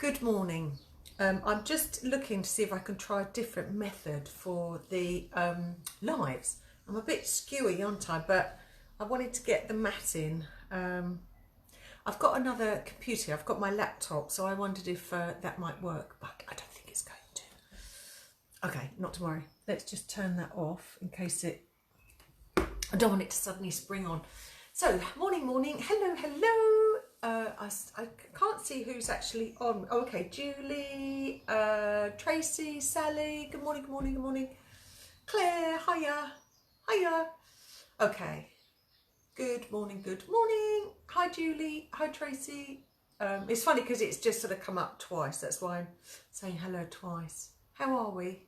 Good morning. I'm just looking to see if I can try a different method for the lives. I'm a bit skewy, aren't I? But I wanted to get the mat in. I've got another computer, I've got my laptop, so I wondered if that might work, but I don't think it's going to. Okay, not to worry. Let's just turn that off in case I don't want it to suddenly spring on. So, morning. Hello. I can't see who's actually on. Oh, okay, Julie, Tracy, Sally. Good morning. Claire, hiya. Okay. Good morning. Hi, Julie. Hi, Tracy. It's funny because it's just sort of come up twice. That's why I'm saying hello twice. How are we?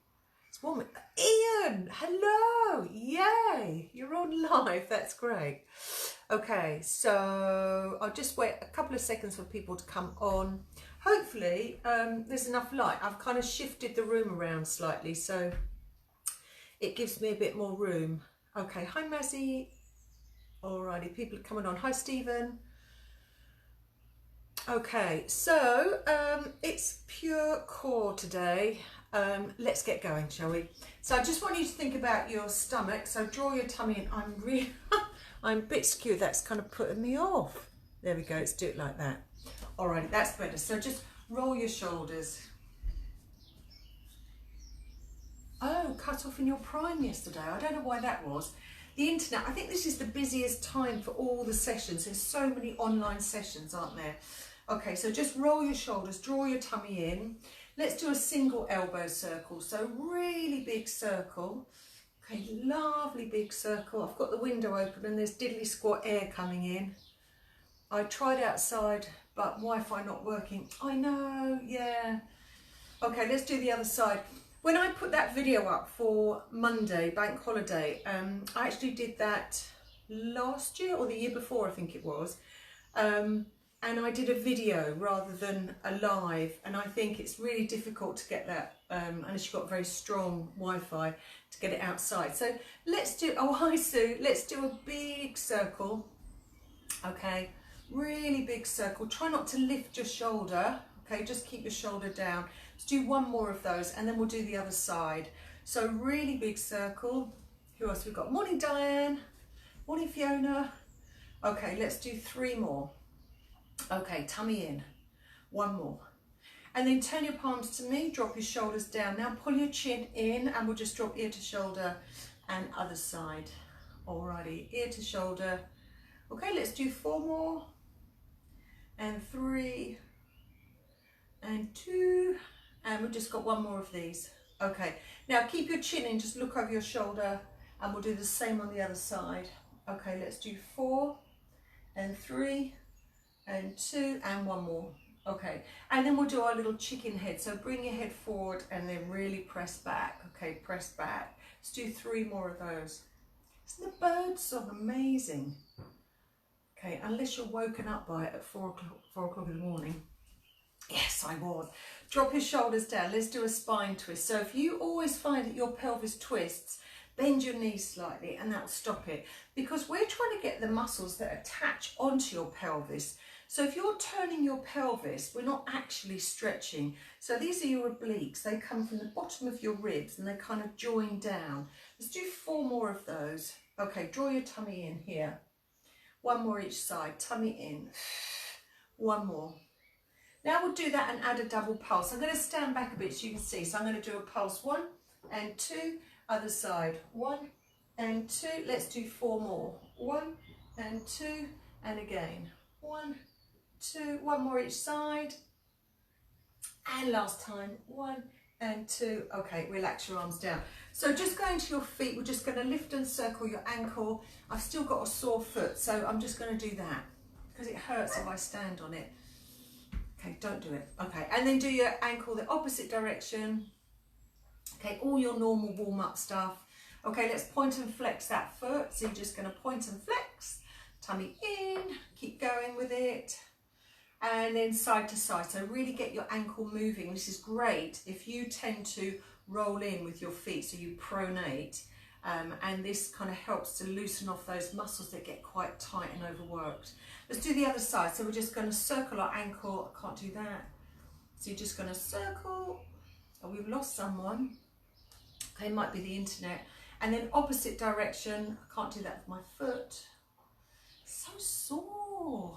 It's warm. Ian, hello. Yay, you're on live. That's great. Okay, so I'll just wait a couple of seconds for people to come on. Hopefully there's enough light. I've kind of shifted the room around slightly, so it gives me a bit more room. Okay, hi Mazzy. Alrighty, people are coming on. Hi Stephen. Okay, so it's pure core today. Let's get going, shall we? So I just want you to think about your stomach. So draw your tummy in. I'm a bit skewed. That's kind of putting me off. There we go. Let's do it like that. Alrighty, that's better. So just roll your shoulders. Oh, cut off in your prime yesterday. I don't know why that was. The internet, I think this is the busiest time for all the sessions. There's so many online sessions, aren't there? Okay, so just roll your shoulders, draw your tummy in. Let's do a single elbow circle. So really big circle. Okay, lovely big circle. I've got the window open and there's diddly squat air coming in. I tried outside, but Wi-Fi not working. I know, yeah. Okay, let's do the other side. When I put that video up for Monday, bank holiday, I actually did that last year or the year before, I think it was. And I did a video rather than a live, and I think it's really difficult to get that, unless you've got very strong Wi-Fi, to get it outside. So let's do, oh hi Sue, let's do a big circle. Okay, really big circle. Try not to lift your shoulder, okay, just keep your shoulder down. Let's do one more of those and then we'll do the other side. So really big circle. Who else we've got? Morning Diane, morning Fiona. Okay, let's do 3 more. Okay, tummy in, 1 more. And then turn your palms to me, drop your shoulders down. Now pull your chin in and we'll just drop ear to shoulder and other side. Alrighty, ear to shoulder. Okay, let's do 4 more. And 3 and 2. And we've just got 1 more of these. Okay, now keep your chin in, just look over your shoulder and we'll do the same on the other side. Okay, let's do 4 and 3 and 2 and 1 more. Okay, and then we'll do our little chicken head. So bring your head forward and then really press back. Okay, press back. Let's do 3 more of those. Isn't the bird song amazing? Okay, unless you're woken up by it at 4 o'clock in the morning. Yes, I was. Drop your shoulders down. Let's do a spine twist. So if you always find that your pelvis twists, bend your knees slightly and that will stop it, because we're trying to get the muscles that attach onto your pelvis. So if you're turning your pelvis, we're not actually stretching. So these are your obliques. They come from the bottom of your ribs and they kind of join down. Let's do 4 more of those. Okay, draw your tummy in here. 1 more each side, tummy in. 1 more. Now we'll do that and add a double pulse. I'm going to stand back a bit so you can see. So I'm going to do a pulse 1 and 2, other side. 1 and 2. Let's do 4 more. 1 and 2 and again. 1, 2, 1 more each side. And last time, 1 and 2. Okay, relax your arms down. So just going to your feet, we're just going to lift and circle your ankle. I've still got a sore foot, so I'm just going to do that because it hurts if I stand on it. Okay, don't do it. Okay, and then do your ankle the opposite direction. Okay, all your normal warm-up stuff. Okay, let's point and flex that foot. So you're just going to point and flex, tummy in, keep going with it. And then side to side. So really get your ankle moving. This is great if you tend to roll in with your feet, so you pronate. And this kind of helps to loosen off those muscles that get quite tight and overworked. Let's do the other side. So we're just going to circle our ankle. I can't do that. So you're just going to circle. Oh, we've lost someone. Okay, it might be the internet. And then opposite direction. I can't do that with my foot. So sore.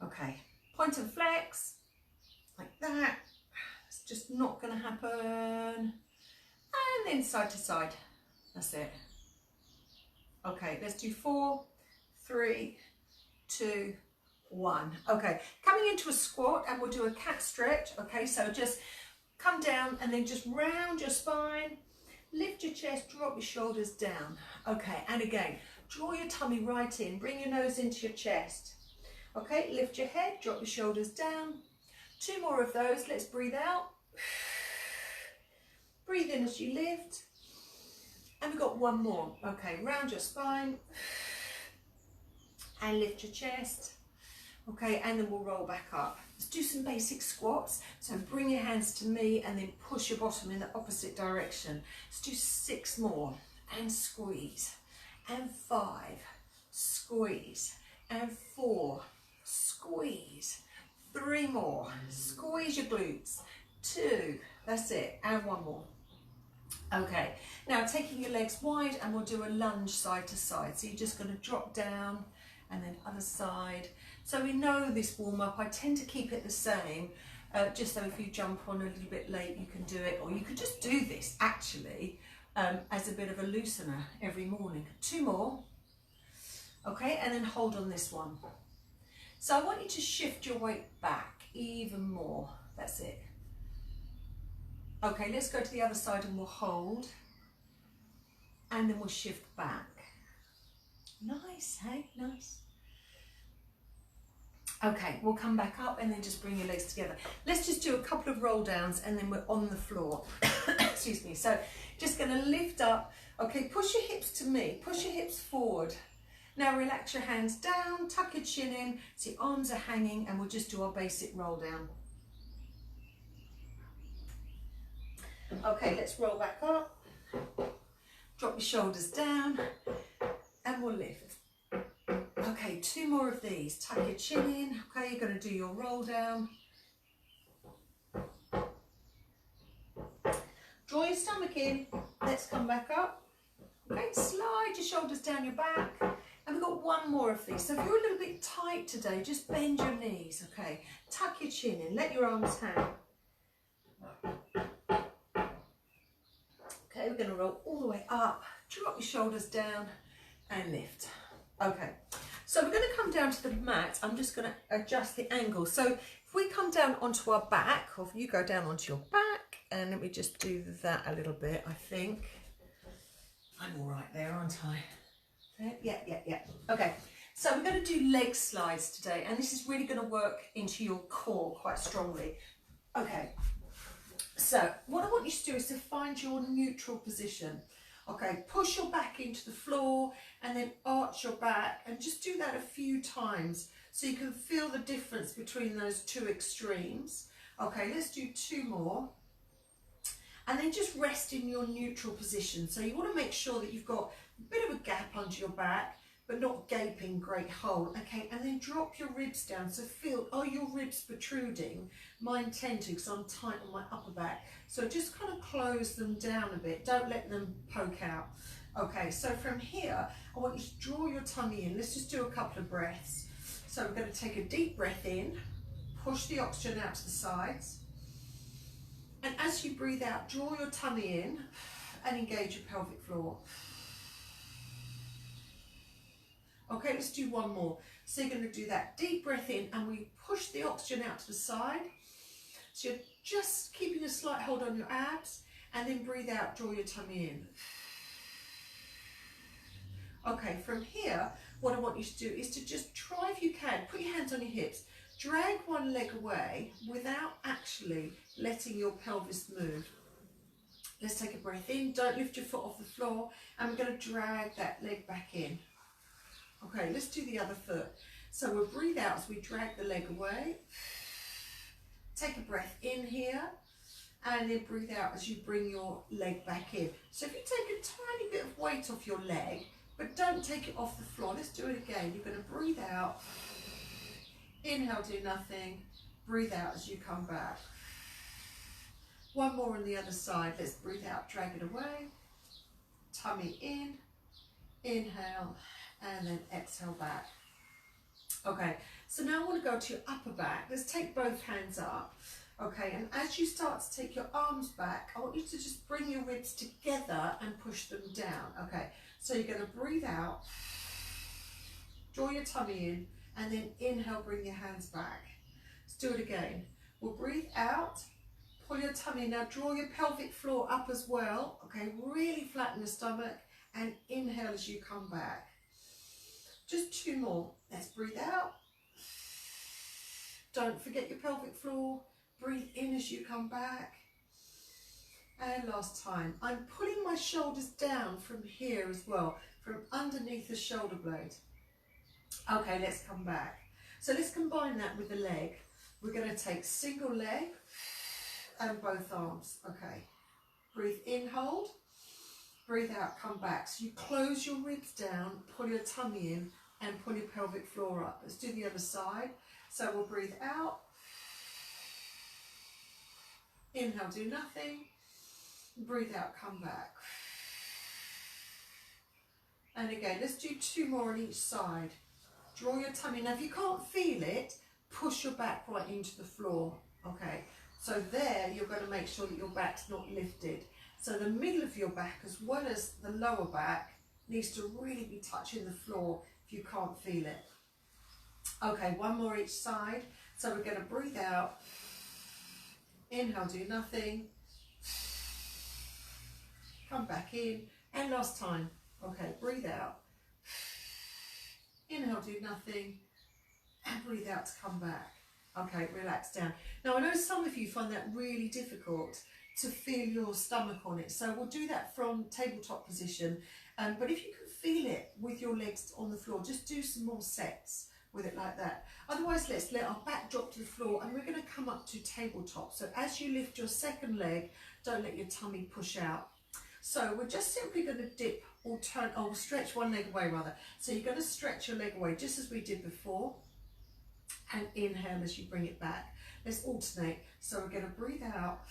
Okay, point and flex, like that. It's just not going to happen. And then side to side. That's it. Okay, let's do 4, 3, 2, 1. Okay, coming into a squat, and we'll do a cat stretch. Okay, so just come down and then just round your spine, lift your chest, drop your shoulders down. Okay, and again, draw your tummy right in, bring your nose into your chest. Okay, lift your head, drop your shoulders down. 2 more of those. Let's breathe out. Breathe in as you lift. And we've got 1 more. Okay, round your spine and lift your chest. Okay, and then we'll roll back up. Let's do some basic squats. So bring your hands to me and then push your bottom in the opposite direction. Let's do 6 more. And squeeze. And 5. Squeeze. And 4. Squeeze. 3 more. Squeeze your glutes. 2. That's it. And 1 more. Okay, now taking your legs wide, and we'll do a lunge side to side. So you're just going to drop down and then other side. So we know this warm up. I tend to keep it the same, just so if you jump on a little bit late, you can do it, or you could just do this actually as a bit of a loosener every morning. 2 more. Okay, and then hold on this one. So I want you to shift your weight back even more. That's it. Okay, let's go to the other side and we'll hold. And then we'll shift back. Nice, hey? Nice. Okay, we'll come back up and then just bring your legs together. Let's just do a couple of roll downs and then we're on the floor. Excuse me. So just going to lift up. Okay, push your hips to me. Push your hips forward. Now relax your hands down, tuck your chin in, so your arms are hanging, and we'll just do our basic roll down. Okay, let's roll back up. Drop your shoulders down, and we'll lift. Okay, 2 more of these. Tuck your chin in. Okay, you're going to do your roll down. Draw your stomach in. Let's come back up. Okay, slide your shoulders down your back. And we've got 1 more of these. So if you're a little bit tight today, just bend your knees, okay? Tuck your chin in, let your arms hang. Okay, we're going to roll all the way up, drop your shoulders down and lift. Okay, so we're going to come down to the mat. I'm just going to adjust the angle. So if we come down onto our back, or if you go down onto your back, and let me just do that a little bit, I think. I'm all right there, aren't I? Yeah. Okay, so we're going to do leg slides today, and this is really going to work into your core quite strongly. Okay, so what I want you to do is to find your neutral position. Okay, push your back into the floor and then arch your back, and just do that a few times so you can feel the difference between those 2 extremes. Okay, let's do 2 more. And then just rest in your neutral position. So you want to make sure that you've got a bit of a gap under your back, but not gaping great hole. Okay, and then drop your ribs down. So feel, are your ribs protruding? Mine tend to, because I'm tight on my upper back. So just kind of close them down a bit. Don't let them poke out. Okay, so from here, I want you to draw your tummy in. Let's just do a couple of breaths. So we're going to take a deep breath in, push the oxygen out to the sides. And as you breathe out, draw your tummy in and engage your pelvic floor. Okay, let's do 1 more. So you're going to do that deep breath in, and we push the oxygen out to the side. So you're just keeping a slight hold on your abs, and then breathe out, draw your tummy in. Okay, from here, what I want you to do is to just try, if you can, put your hands on your hips. Drag one leg away without actually letting your pelvis move. Let's take a breath in, don't lift your foot off the floor, and we're going to drag that leg back in. Okay, let's do the other foot. So we'll breathe out as we drag the leg away. Take a breath in here, and then breathe out as you bring your leg back in. So if you take a tiny bit of weight off your leg, but don't take it off the floor. Let's do it again. You're going to breathe out. Inhale, do nothing. Breathe out as you come back. One more on the other side. Let's breathe out, drag it away. Tummy in, inhale, and then exhale back. Okay, so now I want to go to your upper back. Let's take both hands up. Okay, and as you start to take your arms back, I want you to just bring your ribs together and push them down. Okay, so you're going to breathe out, draw your tummy in, and then inhale, bring your hands back. Let's do it again. We'll breathe out, pull your tummy in. Now draw your pelvic floor up as well. Okay, really flatten the stomach and inhale as you come back. Just two more. Let's breathe out. Don't forget your pelvic floor. Breathe in as you come back. And last time. I'm pulling my shoulders down from here as well, from underneath the shoulder blade. Okay, let's come back. So let's combine that with the leg. We're going to take single leg and both arms. Okay. Breathe in, hold. Breathe out, come back. So you close your ribs down, pull your tummy in, and pull your pelvic floor up. Let's do the other side. So we'll breathe out. Inhale, do nothing. Breathe out, come back. And again, let's do two more on each side. Draw your tummy. Now, if you can't feel it, push your back right into the floor. Okay, so there you're going to make sure that your back's not lifted. So the middle of your back as well as the lower back needs to really be touching the floor if you can't feel it. Okay, one more each side. So we're going to breathe out. Inhale, do nothing. Come back in. And last time. Okay, breathe out. Inhale, do nothing. And breathe out to come back. Okay, relax down. Now, I know some of you find that really difficult to feel your stomach on it. So we'll do that from tabletop position. But if you can feel it with your legs on the floor, just do some more sets with it like that. Otherwise, let's let our back drop to the floor and we're going to come up to tabletop. So as you lift your second leg, don't let your tummy push out. So we're just simply going to dip or turn, or stretch one leg away rather. So you're going to stretch your leg away just as we did before. And inhale as you bring it back. Let's alternate. So we're going to breathe out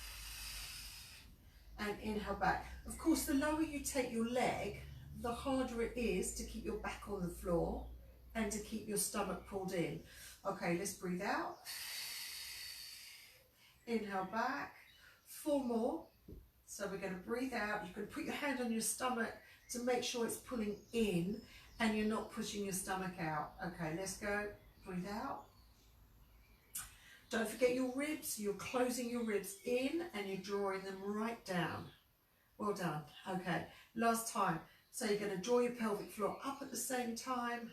and inhale back. Of course, the lower you take your leg, the harder it is to keep your back on the floor and to keep your stomach pulled in. Okay, let's breathe out. Inhale back. Four more. So we're going to breathe out. You can put your hand on your stomach to make sure it's pulling in and you're not pushing your stomach out. Okay, let's go. Breathe out. Don't forget your ribs. You're closing your ribs in and you're drawing them right down. Well done. Okay, last time. So you're going to draw your pelvic floor up at the same time.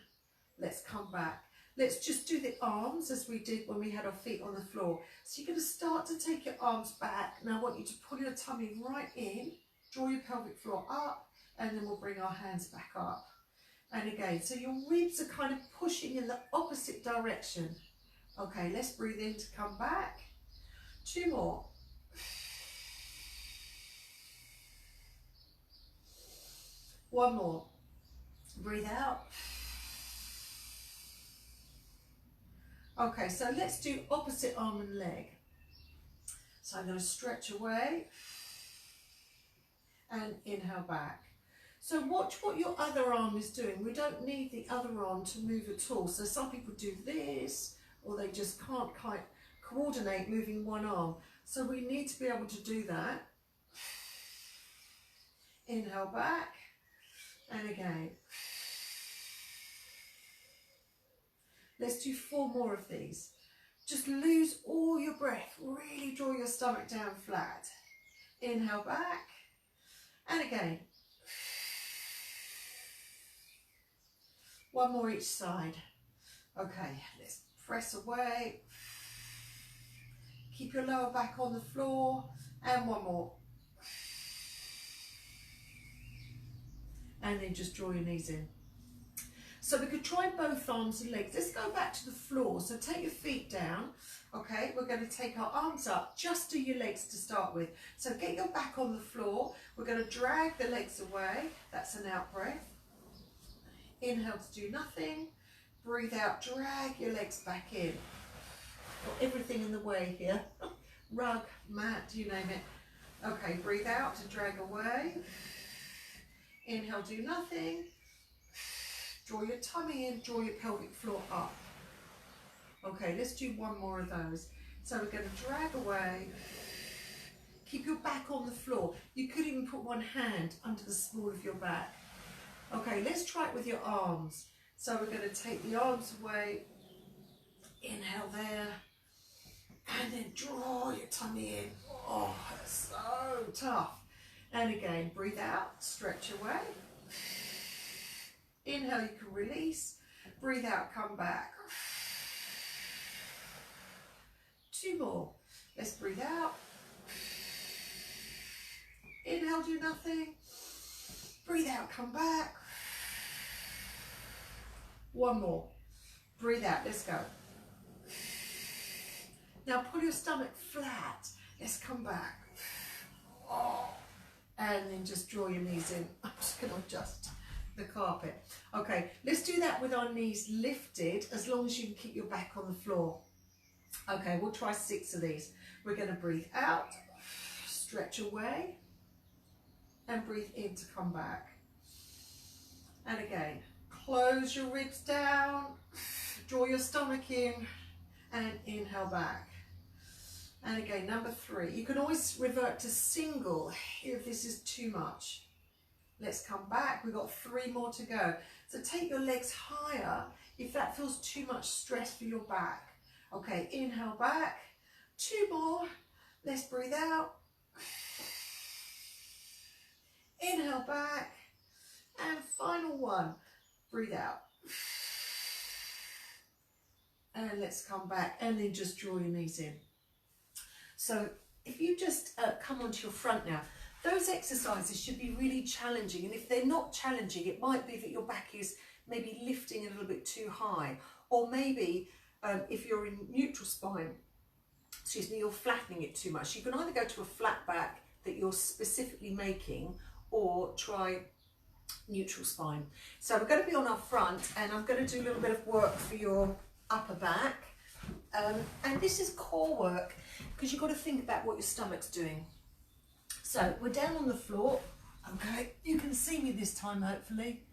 Let's come back. Let's just do the arms as we did when we had our feet on the floor. So you're going to start to take your arms back. Now I want you to pull your tummy right in, draw your pelvic floor up, and then we'll bring our hands back up. And again, so your ribs are kind of pushing in the opposite direction. Okay, let's breathe in to come back. Two more. One more. Breathe out. Okay, so let's do opposite arm and leg. So I'm going to stretch away and inhale back. So watch what your other arm is doing. We don't need the other arm to move at all. So some people do this, or they just can't quite coordinate moving one arm. So we need to be able to do that. Inhale back, and again. Let's do four more of these. Just lose all your breath. Really draw your stomach down flat. Inhale back, and again. One more each side. Okay, let's press away. Keep your lower back on the floor, and one more. And then just draw your knees in. So we could try both arms and legs. Let's go back to the floor. So take your feet down. Okay, we're going to take our arms up. Just do your legs to start with. So get your back on the floor. We're going to drag the legs away. That's an out breath. Inhale to do nothing. Breathe out, drag your legs back in. Got everything anything in the way here. Rug, mat, you name it. Okay, breathe out to drag away. Inhale, do nothing. Draw your tummy in, draw your pelvic floor up. Okay, let's do one more of those. So we're going to drag away. Keep your back on the floor. You could even put one hand under the small of your back. Okay, let's try it with your arms. So we're going to take the arms away. Inhale there. And then draw your tummy in. Oh, that's so tough. And again, breathe out, stretch away. Inhale, you can release. Breathe out, come back. 2 more. Let's breathe out. Inhale, do nothing. Breathe out, come back. 1 more. Breathe out, let's go. Now pull your stomach flat. Let's come back. Oh. And then just draw your knees in. I'm just going to adjust the carpet. Okay, let's do that with our knees lifted, as long as you can keep your back on the floor. Okay, we'll try 6 of these. We're going to breathe out, stretch away, and breathe in to come back. And again, close your ribs down, draw your stomach in, and inhale back. And again, number 3. You can always revert to single if this is too much. Let's come back. We've got 3 more to go. So take your legs higher if that feels too much stress for your back. Okay, inhale back. 2 more. Let's breathe out. Inhale back. And final one. Breathe out. And let's come back and then just draw your knees in. So if you just come onto your front now, those exercises should be really challenging. And if they're not challenging, it might be that your back is maybe lifting a little bit too high. Or maybe if you're in neutral spine, excuse me, you're flattening it too much. You can either go to a flat back that you're specifically making, or try neutral spine. So we're going to be on our front, and I'm going to do a little bit of work for your upper back. And this is core work, because you've got to think about what your stomach's doing. So we're down on the floor. Okay, you can see me this time, hopefully.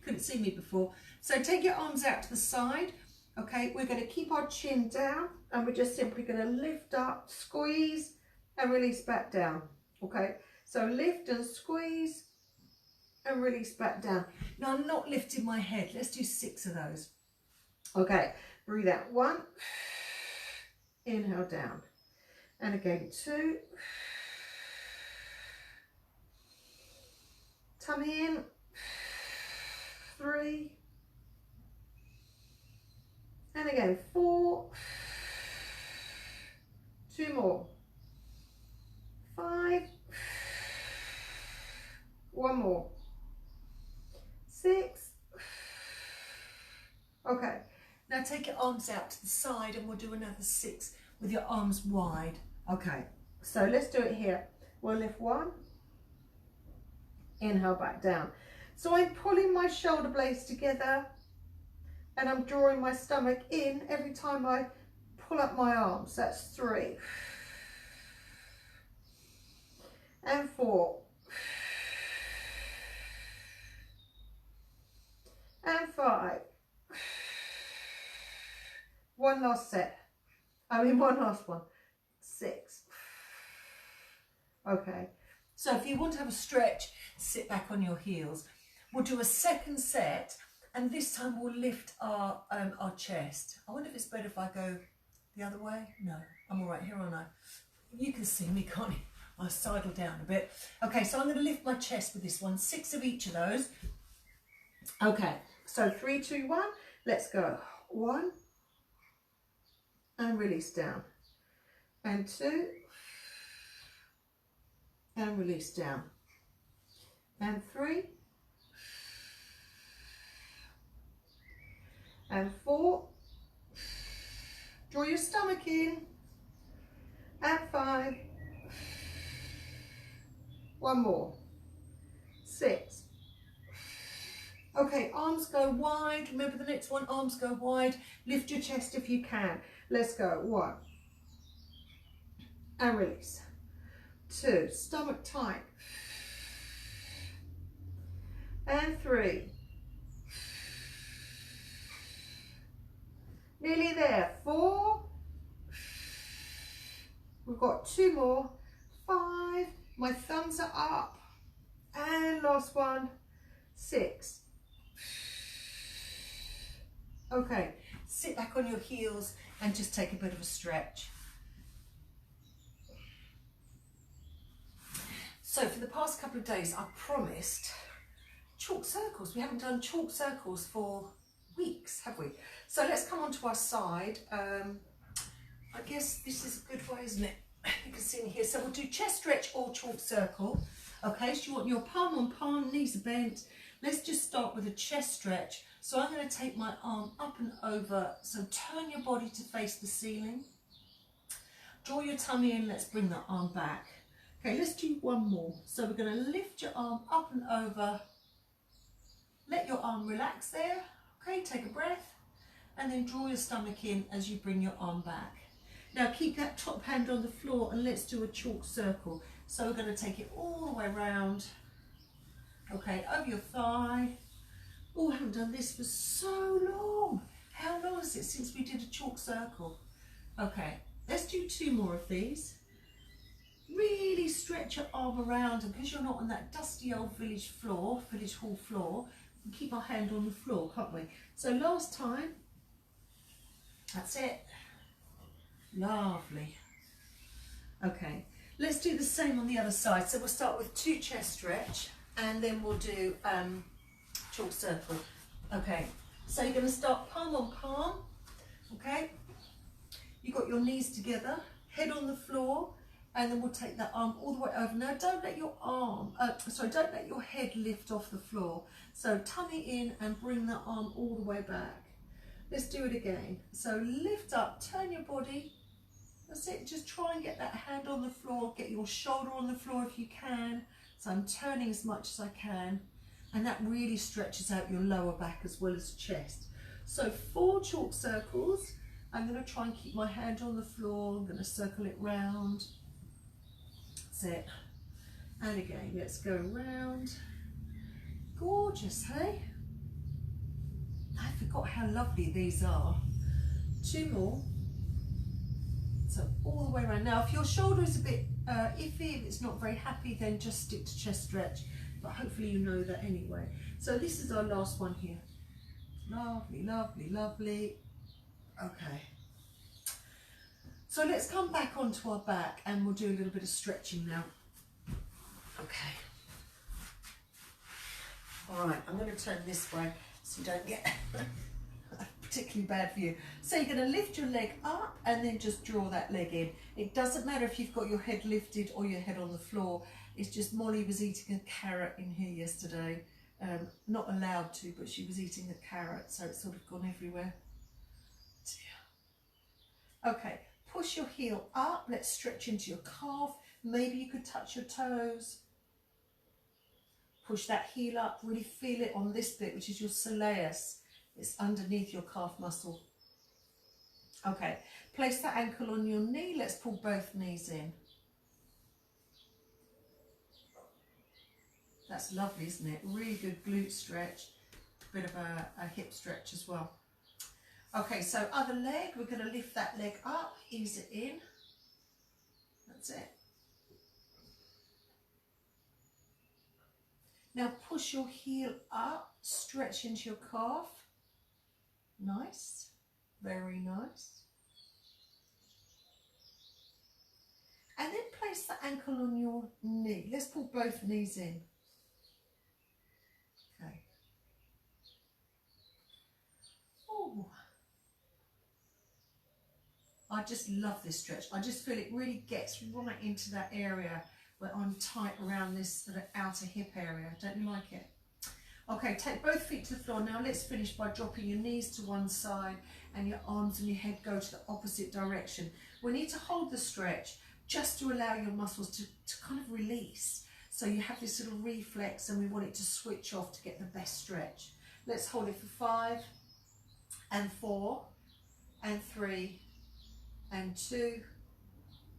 Couldn't see me before. So take your arms out to the side. Okay, we're going to keep our chin down, and we're just simply going to lift up, squeeze, and release back down. Okay, so lift and squeeze and release back down. Now I'm not lifting my head. Let's do 6 of those. Okay, breathe out. 1, inhale down, and again 2, tummy in, 3, and again 4, 2 more, 5, 1 more, 6. Okay, now take your arms out to the side, and we'll do another 6 with your arms wide. Okay, so let's do it here. We'll lift 1, inhale back down. So I'm pulling my shoulder blades together, and I'm drawing my stomach in every time I pull up my arms. That's 3 and 4 and 5. One last set. One last one. 6. Okay. So if you want to have a stretch, sit back on your heels. We'll do a second set, and this time we'll lift our chest. I wonder if it's better if I go the other way. No, I'm all right here, aren't I? You can see me, can't you? I'll sidle down a bit. Okay, so I'm going to lift my chest with this one. 6 of each of those. Okay, so 3, 2, 1. Let's go. 1. And release down. And 2. And release down. And 3. And 4. Draw your stomach in. And 5. 1 more. 6. Okay, arms go wide. Remember the next one, arms go wide. Lift your chest if you can. Let's go. 1. And release. 2. Stomach tight. And 3. Nearly there. 4. We've got 2 more. 5. My thumbs are up. And last one. 6. Okay, sit back on your heels and just take a bit of a stretch. So for the past couple of days, I promised chalk circles. We haven't done chalk circles for weeks, have we? So let's come onto our side. I guess this is a good way, isn't it? You can see me here. So we'll do chest stretch or chalk circle. Okay, so you want your palm on palm, knees are bent. Let's just start with a chest stretch. So I'm going to take my arm up and over. So turn your body to face the ceiling. Draw your tummy in. Let's bring the arm back. Okay, let's do one more. So we're going to lift your arm up and over. Let your arm relax there. Okay, take a breath. And then draw your stomach in as you bring your arm back. Now keep that top hand on the floor and let's do a chalk circle. So we're going to take it all the way around. Okay, over your thigh. Oh, I haven't done this for so long. How long is it since we did a chalk circle? Okay, let's do 2 more of these. Really stretch your arm around, and because you're not on that dusty old village floor, village hall floor, we can keep our hand on the floor, can't we? So last time, that's it. Lovely. Okay, let's do the same on the other side. So we'll start with 2 chest stretch, and then we'll do chalk circle. Okay, so you're going to start palm on palm. Okay, you got your knees together, head on the floor, and then we'll take that arm all the way over. Now don't let your don't let your head lift off the floor. So tummy in and bring the arm all the way back. Let's do it again. So lift up, turn your body. That's it, just try and get that hand on the floor, get your shoulder on the floor if you can. So I'm turning as much as I can. And that really stretches out your lower back as well as chest. So 4 chalk circles. I'm going to try and keep my hand on the floor. I'm going to circle it round. That's it. And again, let's go round. Gorgeous, hey? I forgot how lovely these are. 2 more. So all the way around. Now, if your shoulder is a bit iffy, if it's not very happy, then just stick to chest stretch. But hopefully you know that anyway. So this is our last one here. Lovely, lovely, lovely. Okay. So let's come back onto our back and we'll do a little bit of stretching now. Okay. All right, I'm going to turn this way so you don't get particularly bad view. So you're going to lift your leg up and then just draw that leg in. It doesn't matter if you've got your head lifted or your head on the floor. It's just Molly was eating a carrot in here yesterday. Not allowed to, but she was eating a carrot, so it's sort of gone everywhere. Okay, push your heel up. Let's stretch into your calf. Maybe you could touch your toes. Push that heel up. Really feel it on this bit, which is your soleus. It's underneath your calf muscle. Okay, place that ankle on your knee. Let's pull both knees in. That's lovely, isn't it? Really good glute stretch. A bit of a hip stretch as well. Okay, so other leg, we're going to lift that leg up, ease it in. That's it. Now push your heel up, stretch into your calf. Nice, very nice. And then place the ankle on your knee. Let's pull both knees in. Okay. Oh. I just love this stretch. I just feel it really gets right into that area where I'm tight around this sort of outer hip area. Don't you like it? Okay, take both feet to the floor. Now let's finish by dropping your knees to one side and your arms and your head go to the opposite direction. We need to hold the stretch just to allow your muscles to kind of release. So you have this sort of reflex and we want it to switch off to get the best stretch. Let's hold it for 5 and 4 and 3 and 2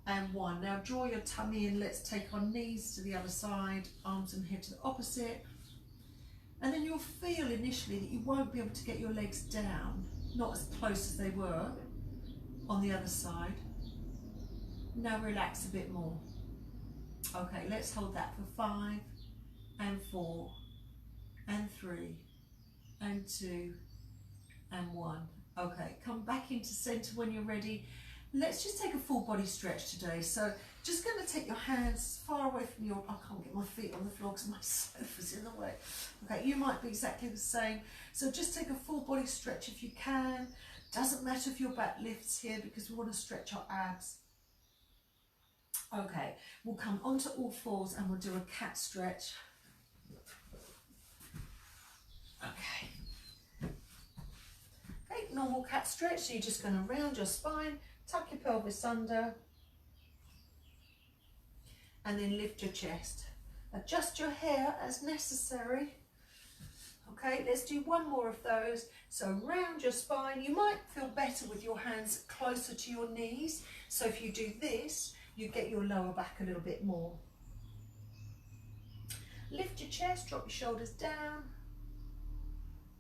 and 1. Now draw your tummy in. Let's take our knees to the other side, arms and head to the opposite. And then you'll feel initially that you won't be able to get your legs down, not as close as they were on the other side. Now relax a bit more. Okay, let's hold that for 5 and 4 and 3 and 2 and 1. Okay, come back into centre when you're ready. Let's just take a full body stretch today. So just going to take your hands far away from your, I can't get my feet on the floor because my sofa's in the way. Okay, you might be exactly the same. So just take a full body stretch if you can. Doesn't matter if your back lifts here because we want to stretch our abs. Okay, we'll come onto all fours and we'll do a cat stretch. Okay. Okay, normal cat stretch. So you're just going to round your spine, tuck your pelvis under, and then lift your chest. Adjust your hair as necessary. Okay, let's do one more of those. So round your spine. You might feel better with your hands closer to your knees. So if you do this, you get your lower back a little bit more. Lift your chest, drop your shoulders down.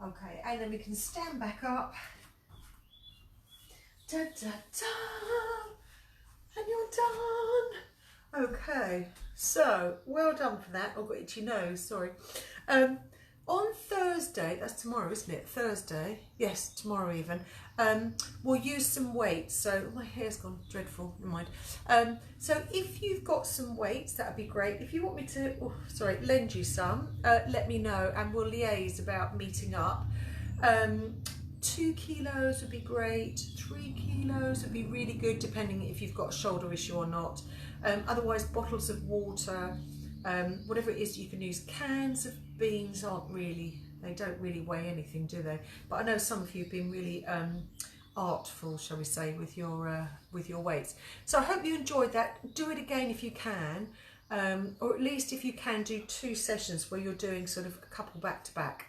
Okay, and then we can stand back up. Da, da, da. And you're done. Okay, so well done for that. I've got itchy nose, sorry. On Thursday, that's tomorrow, isn't it? Thursday, yes, tomorrow even. We'll use some weights. So my hair's gone dreadful, never mind. So if you've got some weights, that would be great. If you want me to, lend you some, let me know and we'll liaise about meeting up. 2 kilos would be great, 3 kilos would be really good depending if you've got a shoulder issue or not. Otherwise, bottles of water, whatever it is you can use. Cans of beans aren't really, they don't really weigh anything, do they? But I know some of you have been really artful, shall we say, with your weights. So I hope you enjoyed that. Do it again if you can, or at least if you can do 2 sessions where you're doing sort of a couple back to back.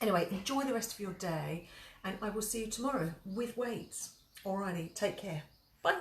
Anyway, enjoy the rest of your day and I will see you tomorrow with weights. Alrighty, take care. Bye.